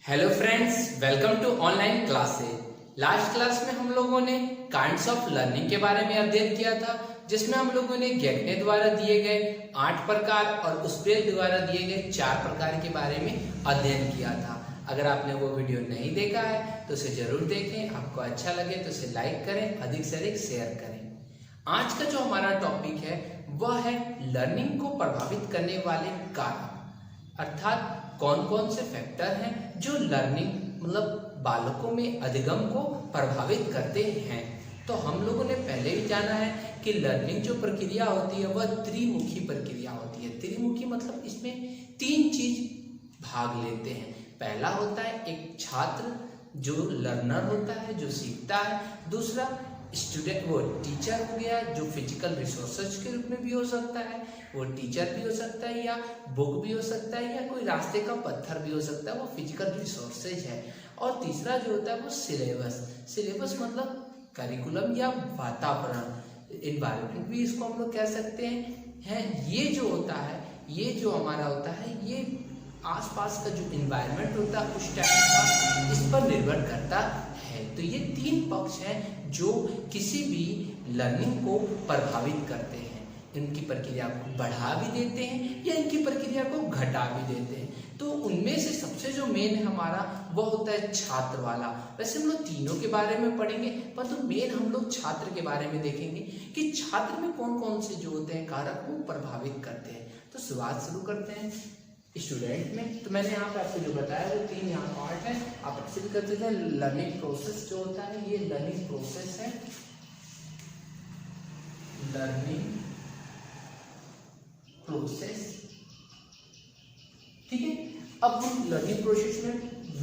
Hello friends, welcome to online classes. Last class में हम लोगों ने काइंड्स ऑफ लर्निंग के बारे में अध्ययन किया था, जिसमें हम लोगों ने गेगने द्वारा दिए गए 8 प्रकार और उसबेल द्वारा दिए गए 4 प्रकार के बारे में अध्ययन किया था। अगर आपने वो वीडियो नहीं देखा है तो उसे जरूर देखें। आपको अच्छा लगे तो उसे लाइक करें, अधिक से अधिक शेयर करें। आज का जो हमारा टॉपिक है वह है लर्निंग को प्रभावित करने वाले कारक, अर्थात कौन कौन से फैक्टर हैं जो लर्निंग मतलब बालकों में अधिगम को प्रभावित करते हैं। तो हम लोगों ने पहले भी जाना है कि लर्निंग जो प्रक्रिया होती है वह त्रिमुखी प्रक्रिया होती है। त्रिमुखी मतलब इसमें 3 चीज भाग लेते हैं। पहला होता है एक छात्र जो लर्नर होता है, जो सीखता है। दूसरा स्टूडेंट, वो टीचर हो गया जो फिजिकल रिसोर्सेज के रूप में भी हो सकता है, वो टीचर भी हो सकता है या बुक भी हो सकता है या कोई रास्ते का पत्थर भी हो सकता है, वो फिजिकल रिसोर्सेज है। और तीसरा जो होता है वो सिलेबस। सिलेबस मतलब करिकुलम या वातावरण, एनवायरनमेंट भी इसको हम लोग कह सकते हैं। ये जो होता है, ये जो हमारा होता है, ये आसपास का जो एनवायरनमेंट होता है उस टाइप का इस पर निर्भर करता है। तो ये 3 पक्ष हैं जो किसी भी लर्निंग को प्रभावित करते हैं। इनकी प्रक्रिया को बढ़ा भी देते हैं या इनकी प्रक्रिया को घटा भी देते हैं। तो उनमें से सबसे जो मेन है हमारा वह होता है छात्र वाला। वैसे हम लोग तीनों के बारे में पढ़ेंगे, पर तो मेन हम लोग छात्र के बारे में देखेंगे कि छात्र में कौन कौन से जो होते हैं कारक वो प्रभावित करते हैं। तो शुरू करते हैं स्टूडेंट में। तो मैंने यहाँ पे आपको जो बताया वो 3 यहाँ पार्ट है। आप एक्सेप्ट करते थे। लर्निंग प्रोसेस जो होता है, ये लर्निंग प्रोसेस है, लर्निंग प्रोसेस, ठीक है। अब हम लर्निंग प्रोसेस में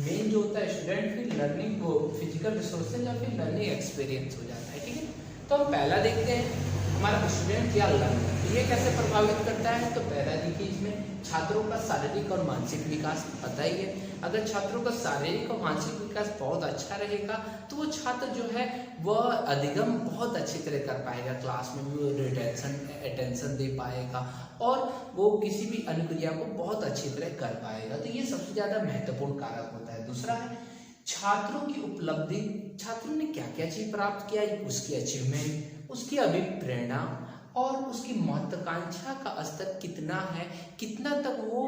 मेन जो होता है स्टूडेंट की लर्निंग को फिजिकल रिसोर्सेज या फिर लर्निंग एक्सपीरियंस हो जाता है, ठीक है। तो हम पहला देखते हैं हमारा स्टूडेंट या लर्नर, ये कैसे प्रभावित करता है। तो पहला देखिए, इसमें छात्रों का शारीरिक और मानसिक विकास पता ही है। अगर छात्रों का शारीरिक और मानसिक विकास बहुत अच्छा रहेगा तो वो छात्र जो है वह अधिगम बहुत अच्छी तरह कर पाएगा, क्लास में भी वो अटेंशन दे पाएगा और वो किसी भी अनुक्रिया को बहुत अच्छी तरह कर पाएगा। तो ये सबसे ज्यादा महत्वपूर्ण कारक होता है। दूसरा है छात्रों की उपलब्धि, छात्रों ने क्या क्या चीज प्राप्त किया, उसकी अचीवमेंट, उसकी अभिप्रेरणा और उसकी महत्वाकांक्षा का स्तर कितना है, कितना तक वो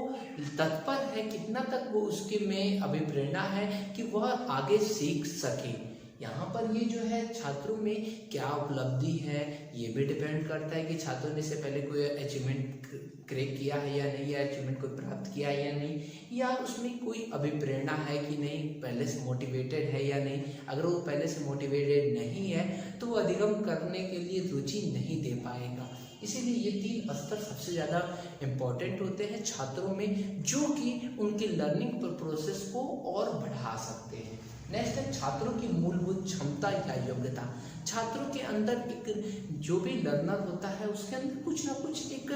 तत्पर है, कितना तक वो उसके में अभिप्रेरणा है कि वह आगे सीख सके। यहाँ पर ये जो है छात्रों में क्या उपलब्धि है ये भी डिपेंड करता है कि छात्रों ने इससे पहले कोई अचीवमेंट क्रैक किया है या नहीं, या अचीवमेंट को प्राप्त किया है या नहीं, या उसमें कोई अभिप्रेरणा है कि नहीं, पहले से मोटिवेटेड है या नहीं। अगर वो पहले से मोटिवेटेड नहीं है तो वो अधिगम करने के लिए रुचि नहीं दे पाएगा। इसीलिए ये 3 स्तर सबसे ज़्यादा इम्पोर्टेंट होते हैं छात्रों में, जो कि उनकी लर्निंग प्रोसेस को और बढ़ा सकते हैं। नेक्स्ट है छात्रों की मूलभूत क्षमता या योग्यता। छात्रों के अंदर एक जो भी लर्नर होता है उसके अंदर कुछ ना कुछ एक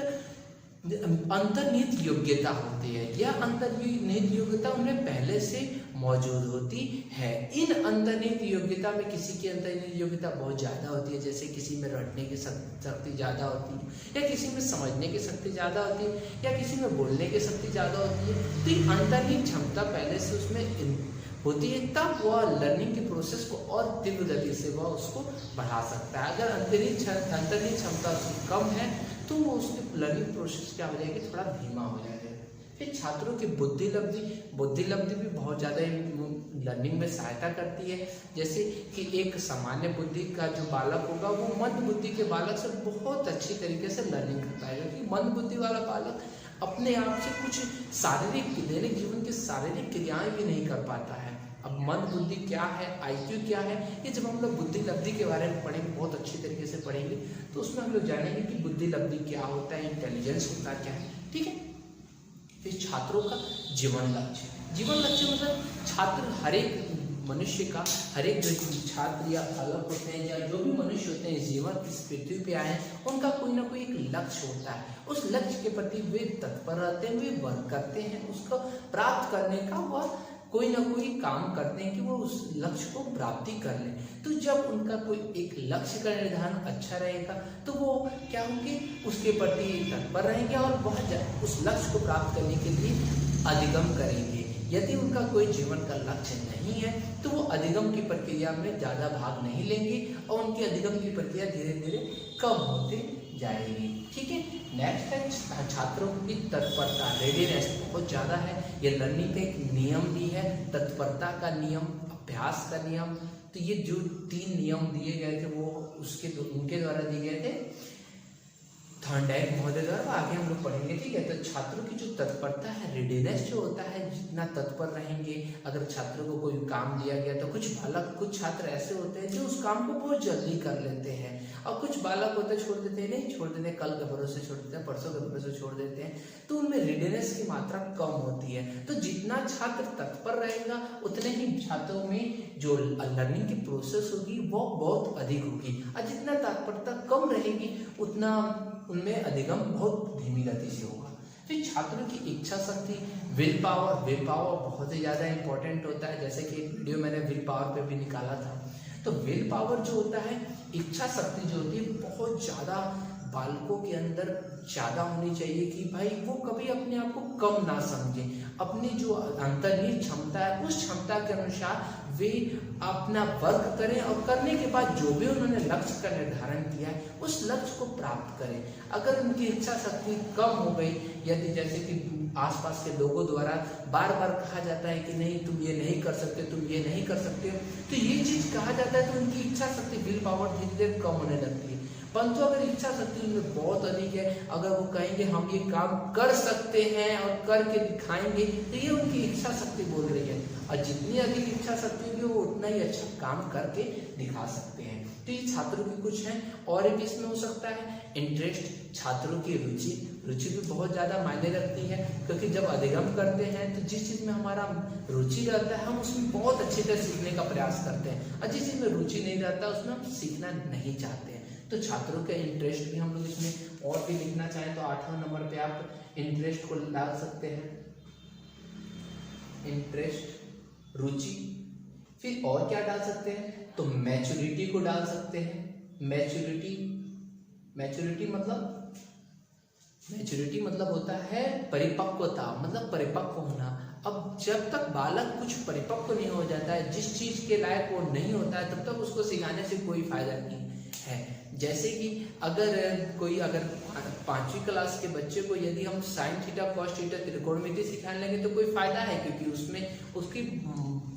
अंतर्निहित योग्यता होती है। यह अंतर्निहित योग्यता उन्हें पहले से मौजूद होती है। इन अंतर्निहित योग्यता में किसी की अंतर्निहित योग्यता बहुत ज़्यादा होती है, जैसे किसी में रटने की शक्ति ज़्यादा होती है, या किसी में समझने की शक्ति ज़्यादा होती है, या किसी में बोलने की शक्ति ज़्यादा होती है। तो ये अंतर्निहित क्षमता पहले से उसमें होती है, तब वह लर्निंग के प्रोसेस को और तीव्र गति से वह उसको बढ़ा सकता है। अगर अंतर्निहित क्षमता कम है तो वो उसकी लर्निंग प्रोसेस क्या हो जाएगी, थोड़ा धीमा हो जाएगा। फिर छात्रों की बुद्धि लब्धि भी बहुत ज़्यादा लर्निंग में सहायता करती है। जैसे कि एक सामान्य बुद्धि का जो बालक होगा वो मंद बुद्धि के बालक से बहुत अच्छी तरीके से लर्निंग कर पाएगा, क्योंकि मंद बुद्धि वाला बालक अपने आप से कुछ शारीरिक दैनिक जीवन की शारीरिक क्रियाएं भी नहीं कर पाता है। अब मंद बुद्धि क्या है, IQ क्या है, ये जब हम लोग बुद्धि लब्धि के बारे में पढ़ेंगे, बहुत अच्छी तरीके से पढ़ेंगे, तो उसमें हम लोग जानेंगे कि बुद्धि लब्धि क्या होता है, इंटेलिजेंस होता क्या है, ठीक है। फिर छात्रों का जीवन लक्ष्य मतलब छात्र, हर एक मनुष्य का, हर एक जो छात्र या बालक होते हैं या जो भी मनुष्य होते हैं जीवन इस पृथ्वी पे आए हैं, उनका कोई ना कोई एक लक्ष्य होता है। उस लक्ष्य के प्रति वे तत्पर रहते हैं, वे वर्क करते हैं, उसको प्राप्त करने का वह कोई ना कोई काम करते हैं कि वो उस लक्ष्य को प्राप्ति कर लें। तो जब उनका कोई एक लक्ष्य का निर्धारण अच्छा रहेगा तो वो क्या होंगे, उसके प्रति तत्पर रहेंगे और वह उस लक्ष्य को प्राप्त करने के लिए अधिगम करेंगे। यदि उनका कोई जीवन का लक्ष्य नहीं है तो वो अधिगम की प्रक्रिया में ज़्यादा भाग नहीं लेंगे और उनकी अधिगम की प्रक्रिया धीरे धीरे कम होती जाएगी। ठीक है, नेक्स्ट है छात्रों की तत्परता, रेडीनेस बहुत ज़्यादा है। ये लर्निंग का एक नियम भी है, तत्परता का नियम, अभ्यास का नियम। तो ये जो 3 नियम दिए गए थे वो उनके द्वारा दिए गए थे थॉर्नडाइक महोदय द्वारा, आगे हम लोग पढ़ेंगे। ठीक है, तो छात्रों की जो तत्परता है, रेडीनेस जो होता है, जितना तत्पर रहेंगे। अगर छात्रों को कोई काम दिया गया तो कुछ छात्र ऐसे होते हैं जो उस काम को बहुत जल्दी कर लेते हैं और कुछ बालक होते छोड़ देते हैं, नहीं छोड़ देते, कल के भरोसे छोड़ देते हैं, परसों के भरोसे छोड़ देते हैं, तो उनमें रेडीनेस की मात्रा कम होती है। तो जितना छात्र तत्पर रहेगा उतने ही छात्रों में जो लर्निंग की प्रोसेस होगी वो बहुत अधिक होगी, और जितना तत्परता कम रहेगी उतना उनमें अधिगम बहुत धीमी गति से होगा। फिर छात्रों की इच्छा शक्ति, विल पावर बहुत ही ज़्यादा इंपॉर्टेंट होता है। जैसे कि एक वीडियो मैंने विल पावर पे भी निकाला था। तो विल पावर जो होता है, इच्छा शक्ति जो होती है, बहुत ज़्यादा बालकों के अंदर ज़्यादा होनी चाहिए कि भाई वो कभी अपने आप को कम ना समझें। अपनी जो अंतर्निहित क्षमता है उस क्षमता के अनुसार वे अपना वर्क करें और करने के बाद जो भी उन्होंने लक्ष्य का निर्धारण किया है उस लक्ष्य को प्राप्त करें। अगर उनकी इच्छा शक्ति कम हो गई, यदि जैसे कि आसपास के लोगों द्वारा बार बार कहा जाता है कि नहीं तुम ये नहीं कर सकते, तुम ये नहीं कर सकते, तो ये चीज कहा जाता है तो उनकी इच्छा शक्ति, विल पावर धीरे धीरे कम होने लगती है। परंतु अगर इच्छा शक्ति उनमें बहुत अधिक है, अगर वो कहेंगे हम ये काम कर सकते हैं और करके दिखाएंगे, तो ये उनकी इच्छा शक्ति बोल रही है। और जितनी अधिक इच्छा शक्ति होगी वो उतना ही अच्छा काम करके दिखा सकते हैं। तो ये छात्रों की कुछ है। और भी इसमें हो सकता है इंटरेस्ट, छात्रों की रुचि भी बहुत ज़्यादा मायने रखती है, क्योंकि जब अधिगम करते हैं तो जिस चीज़ में हमारा रुचि रहता है हम उसमें बहुत अच्छी तरह सीखने का प्रयास करते हैं, और जिस चीज़ में रुचि नहीं रहता उसमें हम सीखना नहीं चाहते हैं। तो छात्रों के इंटरेस्ट भी हम लोग इसमें और भी लिखना चाहें तो 8वें नंबर पे आप इंटरेस्ट को डाल सकते हैं, इंटरेस्ट, रुचि। फिर और क्या डाल सकते हैं, तो मैच्योरिटी को डाल सकते हैं। मैच्योरिटी मतलब होता है परिपक्वता, मतलब परिपक्व होना। अब जब तक बालक कुछ परिपक्व नहीं हो जाता है, जिस चीज के लायक वो नहीं होता है, तब तक उसको सिखाने से कोई फायदा नहीं है। जैसे कि अगर 5वीं क्लास के बच्चे को यदि हम साइन थीटा कॉस थीटा त्रिकोणमिति सिखाने लगे तो कोई फायदा है, क्योंकि उसमें उसकी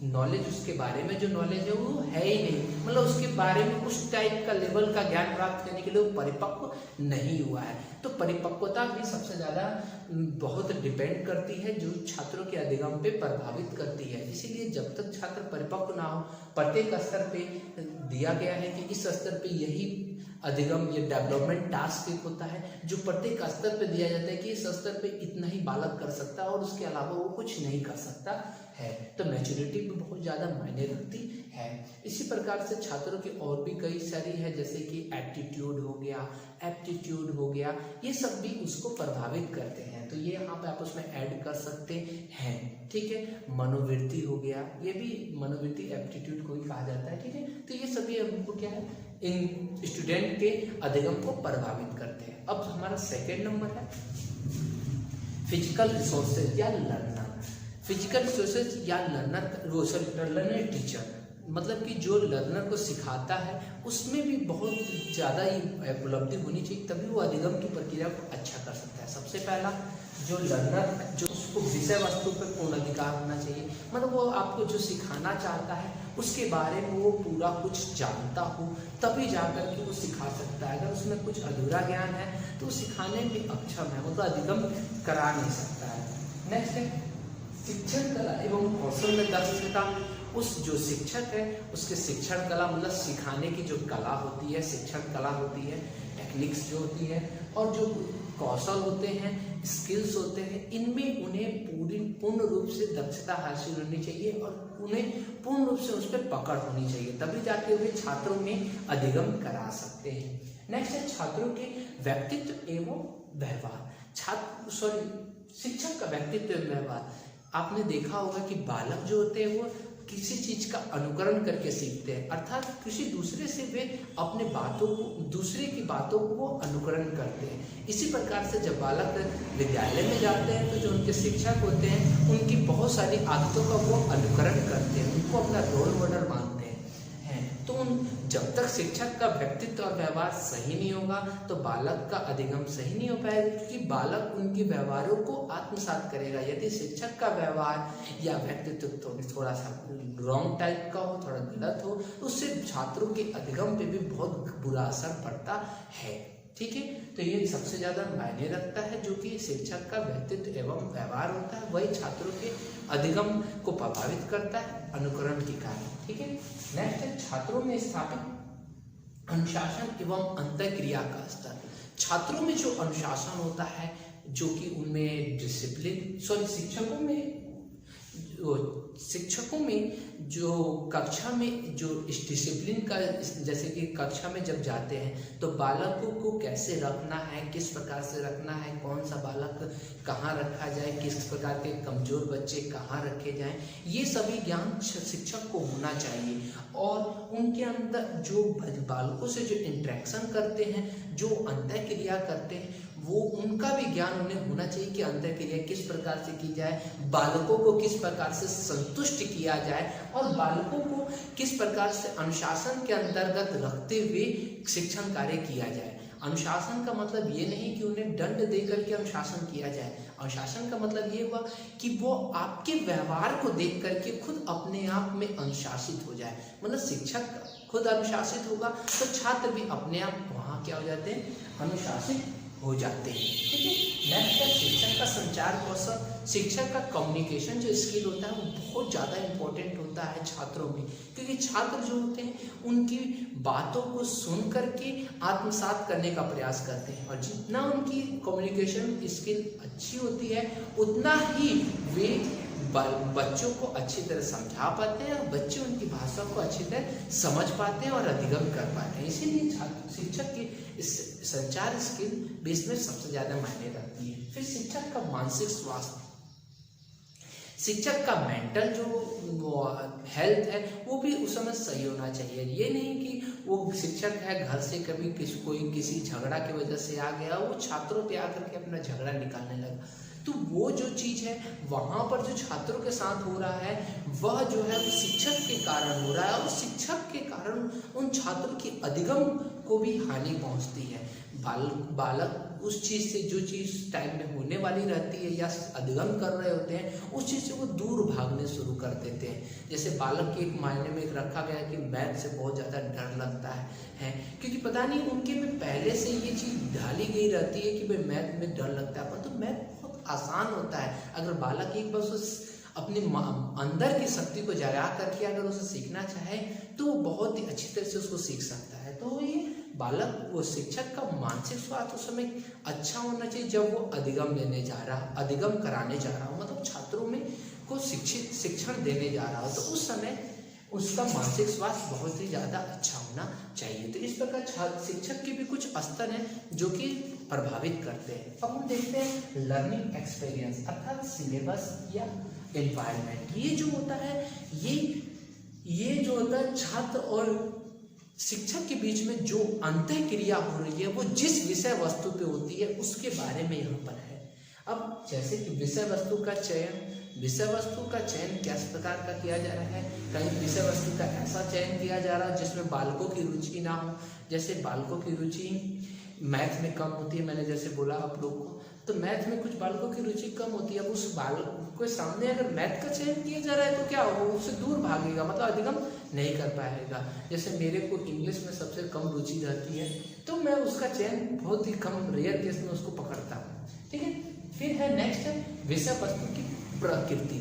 नॉलेज, उसके बारे में जो नॉलेज है वो है ही नहीं, मतलब उसके बारे में उस टाइप का लेवल का ज्ञान प्राप्त करने के लिए वो परिपक्व नहीं हुआ है। तो परिपक्वता भी सबसे ज्यादा बहुत डिपेंड करती है, जो छात्रों के अधिगम पे प्रभावित करती है। इसीलिए जब तक छात्र परिपक्व ना हो, प्रत्येक स्तर पे दिया गया है कि इस स्तर पे यही अधिगम, ये डेवलपमेंट टास्क एक होता है जो प्रत्येक स्तर पे दिया जाता है कि इस स्तर पे इतना ही बालक कर सकता है और उसके अलावा वो कुछ नहीं कर सकता है। तो मैच्योरिटी भी बहुत ज्यादा मायने रखती है। इसी प्रकार से छात्रों की और भी कई सारी है, जैसे कि एप्टीट्यूड हो गया, एप्टीट्यूड हो गया, ये सब भी उसको प्रभावित करते हैं। तो ये यहाँ पे आप उसमें ऐड कर सकते हैं। ठीक है, मनोवृत्ति हो गया, ये भी मनोवृत्ति एप्टीट्यूड को ही कहा जाता है। ठीक है, तो ये सभी हमको क्या है, इन स्टूडेंट के अधिगम को प्रभावित करते हैं। अब हमारा सेकेंड नंबर है फिजिकल रिसोर्सेज या लर्नर। फिजिकल रिसोर्सेज या लर्नर टीचर, मतलब कि जो लर्नर को सिखाता है उसमें भी बहुत ज़्यादा ही उपलब्धि होनी चाहिए, तभी वो अधिगम की प्रक्रिया को अच्छा कर सकता है। सबसे पहला, जो लर्नर, जो उसको विषय वस्तु पर पूर्ण अधिकार होना चाहिए, मतलब वो आपको जो सिखाना चाहता है उसके बारे में वो पूरा कुछ जानता हो, तभी जाकर के वो सिखा सकता है। अगर उसमें कुछ अधूरा ज्ञान है तो वो सिखाने में अक्षम है, मतलब अधिगम करा नहीं सकता है। नेक्स्ट है शिक्षण कला एवं कौशल में दक्षता। उस जो शिक्षक है उसके शिक्षण कला, मतलब सिखाने की जो कला होती है, शिक्षण कला होती है, टेक्निक्स जो होती है, और जो कौशल होते हैं, स्किल्स होते हैं, इनमें उन्हें पूर्ण रूप से दक्षता हासिल होनी चाहिए और उन्हें पूर्ण रूप से उस पर पकड़ होनी चाहिए, तभी जाके वे छात्रों में अधिगम करा सकते हैं। नेक्स्ट है छात्रों के व्यक्तित्व एवं व्यवहार। शिक्षक का व्यक्तित्व एवं व्यवहार। आपने देखा होगा कि बालक जो होते हैं वो किसी चीज का अनुकरण करके सीखते हैं, अर्थात किसी दूसरे से वे अपने बातों को, दूसरे की बातों को वो अनुकरण करते हैं। इसी प्रकार से जब बालक विद्यालय में जाते हैं तो जो उनके शिक्षक होते हैं उनकी बहुत सारी आदतों का वो अनुकरण करते हैं, उनको अपना रोल मॉडल मानते हैं। तो जब तक शिक्षक का व्यक्तित्व और व्यवहार सही नहीं होगा तो बालक का अधिगम सही नहीं हो पाएगा, क्योंकि बालक उनके व्यवहारों को आत्मसात करेगा। यदि शिक्षक का व्यवहार या व्यक्तित्व थोड़ा सा रॉन्ग टाइप का हो, थोड़ा गलत हो, तो उससे छात्रों के अधिगम पे भी बहुत बुरा असर पड़ता है। ठीक है, तो ये सबसे ज्यादा मायने रखता है, जो कि शिक्षक का व्यक्तित्व एवं व्यवहार होता है वही छात्रों के अधिगम को प्रभावित करता है अनुकरण के कारण। ठीक है, नेक्स्ट है छात्रों में स्थापित अनुशासन एवं अंतःक्रिया का स्तर। छात्रों में जो अनुशासन होता है, जो कि उनमें डिसिप्लिन, शिक्षकों में जो कक्षा में जो इस डिसिप्लिन का, जैसे कि कक्षा में जब जाते हैं तो बालकों को कैसे रखना है, किस प्रकार से रखना है, कौन सा बालक कहाँ रखा जाए, किस प्रकार के कमजोर बच्चे कहाँ रखे जाएं, ये सभी ज्ञान शिक्षक को होना चाहिए। और उनके अंदर जो बालकों से जो इंटरेक्शन करते हैं, जो अंतःक्रिया करते हैं, वो उनका भी ज्ञान उन्हें होना चाहिए कि अंतःक्रिया किस प्रकार से की जाए, बालकों को किस प्रकार से संतुष्ट किया जाए और बालकों को किस प्रकार से अनुशासन के अंतर्गत रखते हुए शिक्षण कार्य किया जाए। अनुशासन का मतलब ये नहीं कि उन्हें दंड दे करके अनुशासन किया जाए। अनुशासन का मतलब ये हुआ कि वो आपके व्यवहार को देख करके खुद अपने आप में अनुशासित हो जाए। मतलब शिक्षक खुद अनुशासित होगा तो छात्र भी अपने आप वहाँ क्या हो जाते हैं, अनुशासित हो जाते हैं। ठीक है, नेक्स्ट है शिक्षक का संचार कौशल। शिक्षक का कम्युनिकेशन जो स्किल होता है वो बहुत ज़्यादा इम्पोर्टेंट होता है छात्रों में, क्योंकि छात्र जो होते हैं उनकी बातों को सुन करके आत्मसात करने का प्रयास करते हैं, और जितना उनकी कम्युनिकेशन स्किल अच्छी होती है उतना ही वे बच्चों को अच्छी तरह समझा पाते हैं और बच्चे उनकी भाषा को अच्छी तरह समझ पाते हैं और अधिगम कर पाते हैं। इसीलिए शिक्षक की इस संचार स्किल भी इसमें सबसे ज्यादा मायने रखती है। फिर शिक्षक का मानसिक स्वास्थ्य, शिक्षक का मेंटल जो हेल्थ है वो भी उस समय सही होना चाहिए। ये नहीं कि वो शिक्षक है घर से कभी कोई किसी झगड़ा की वजह से आ गया, वो छात्रों पे आकर के अपना झगड़ा निकालने लगा, तो वो जो चीज है वहां पर जो छात्रों के साथ हो रहा है वह जो है शिक्षक के कारण हो रहा है, और शिक्षक के कारण उन छात्रों की अधिगम को भी हानि पहुंचती है। बालक उस चीज से, जो चीज टाइम में होने वाली रहती है या अधिगम कर रहे होते हैं, उस चीज से वो दूर भागने शुरू कर देते हैं। जैसे बालक के एक मायने में एक रखा गया कि मैथ से बहुत ज्यादा डर लगता है, क्योंकि पता नहीं उनके में पहले से ये चीज ढाली गई रहती है कि भाई मैथ में डर लगता है, परंतु मैथ बहुत आसान होता है। अगर बालक एक बार अपने अंदर की शक्ति को जगा करके अगर उसे सीखना चाहे तो वो बहुत ही अच्छी तरह से उसको सीख सकता है। तो ये बालक, वो शिक्षक का मानसिक स्वास्थ्य उस समय अच्छा होना चाहिए जब वो अधिगम लेने जा रहा, अधिगम कराने जा रहा हो, मतलब छात्रों में को शिक्षण देने जा रहा हो, तो उस समय उसका मानसिक स्वास्थ्य बहुत ही ज्यादा अच्छा होना चाहिए। तो इस प्रकार शिक्षक के भी कुछ स्तर हैं जो कि प्रभावित करते हैं। अब हम देखते हैं लर्निंग एक्सपीरियंस, अर्थात सिलेबस या एनवायरनमेंट। ये जो होता है ये जो होता है छात्र और शिक्षक के बीच में जो अंतःक्रिया हो रही है वो जिस विषय वस्तु पे होती है उसके बारे में यहाँ पर है। अब जैसे कि विषय वस्तु का चयन किस प्रकार का किया जा रहा है। कहीं विषय वस्तु का ऐसा चयन किया जा रहा है जिसमें बालकों की रुचि ना हो, जैसे बालकों की रुचि मैथ में कम होती है, मैंने जैसे बोला आप लोग को, तो मैथ में कुछ बालकों की रुचि कम होती है। अब उस बालक के सामने अगर मैथ का चयन किया जा रहा है तो क्या होगा, उससे दूर भागेगा, मतलब अधिगम नहीं कर पाएगा। जैसे मेरे को इंग्लिश में सबसे कम रुचि रहती है तो मैं उसका चयन बहुत ही कम, रेयर केस में उसको पकड़ता हूँ। ठीक है, फिर है नेक्स्ट है विषय वस्तु की प्रकृति।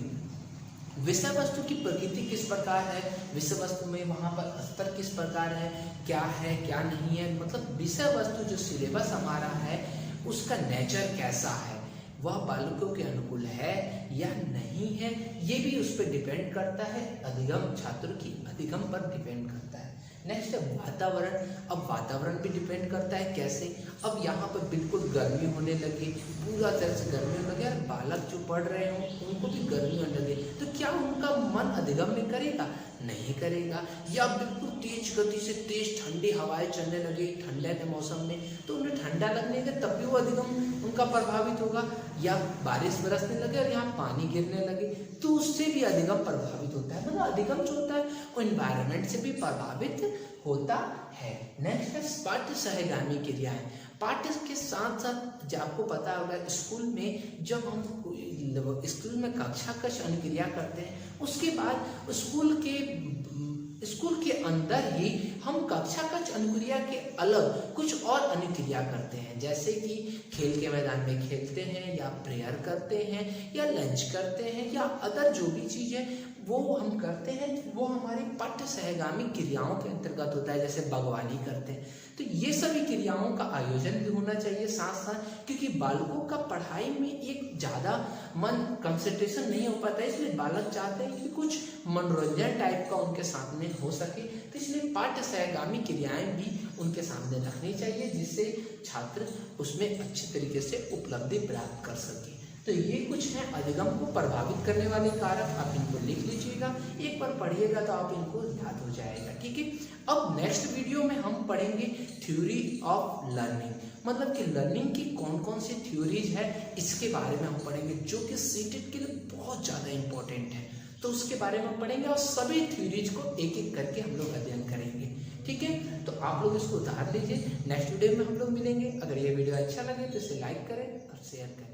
विषय वस्तु की प्रकृति किस प्रकार है, विषय वस्तु में वहाँ पर स्तर किस प्रकार है क्या नहीं है, मतलब विषय वस्तु जो सिलेबस हमारा है उसका नेचर कैसा है, वह बालकों के अनुकूल है या नहीं है, ये भी उस पर डिपेंड करता है। अधिगम, छात्रों की अधिगम पर डिपेंड करता है। नेक्स्ट है वातावरण। अब वातावरण भी डिपेंड करता है कैसे। अब यहाँ पर बिल्कुल गर्मी होने लगे, पूरा तरह से गर्मी होने लगे, यार बालक जो पढ़ रहे हों उनको भी गर्मी होने लगे, तो क्या उनका मन अधिगम्य करेगा? नहीं करेगा। या बिल्कुल तेज गति से तेज ठंडी हवाएं चलने लगे ठंडे के मौसम में, तो उन्हें ठंडा लगने के तब भी वो अधिगम उनका प्रभावित होगा। या बारिश बरसने लगे और यहाँ पानी गिरने लगे, तो उससे भी अधिगम प्रभावित होता है। मतलब अधिगम जो होता है वो एनवायरनमेंट से भी प्रभावित होता है। नेक्स्ट है पाठ्य सहगामी क्रियाएं। पाठ्य के साथ साथ जो आपको पता होगा स्कूल में जब हम स्कूल में कक्षा कक्ष अनुक्रिया करते हैं, उसके बाद स्कूल के अंदर ही हम कक्षा कक्ष अनुक्रिया के अलग कुछ और अनुक्रिया करते हैं, जैसे कि खेल के मैदान में खेलते हैं, या प्रेयर करते हैं, या लंच करते हैं, या अदर जो भी चीज़ है वो हम करते हैं, वो हमारी पाठ्य सहगामी क्रियाओं के अंतर्गत होता है, जैसे बागवानी करते हैं। तो ये सभी क्रियाओं का आयोजन भी होना चाहिए साथ साथ, क्योंकि बालकों का पढ़ाई में एक ज़्यादा मन कंसंट्रेशन नहीं हो पाता है, इसलिए बालक चाहते हैं कि कुछ मनोरंजन टाइप का उनके सामने हो सके, तो इसलिए पाठ्य सहगामी क्रियाएं भी उनके सामने रखनी चाहिए, जिससे छात्र उसमें अच्छे तरीके से उपलब्धि प्राप्त कर सके। तो ये कुछ है अधिगम को प्रभावित करने वाले कारक, आप इनको लिख लीजिएगा, एक बार पढ़िएगा तो आप इनको याद हो जाएगा। ठीक है, अब नेक्स्ट वीडियो में हम पढ़ेंगे थ्योरी ऑफ लर्निंग, मतलब कि लर्निंग की कौन कौन सी थ्योरीज है इसके बारे में हम पढ़ेंगे, जो कि सीटेट के लिए बहुत ज़्यादा इंपॉर्टेंट है। तो उसके बारे में पढ़ेंगे और सभी थ्योरीज को एक एक करके हम लोग अध्ययन करेंगे। ठीक है, तो आप लोग इसको उतार लीजिए। नेक्स्ट वीडियो में हम लोग मिलेंगे। अगर ये वीडियो अच्छा लगे तो इसे लाइक करें और शेयर करें।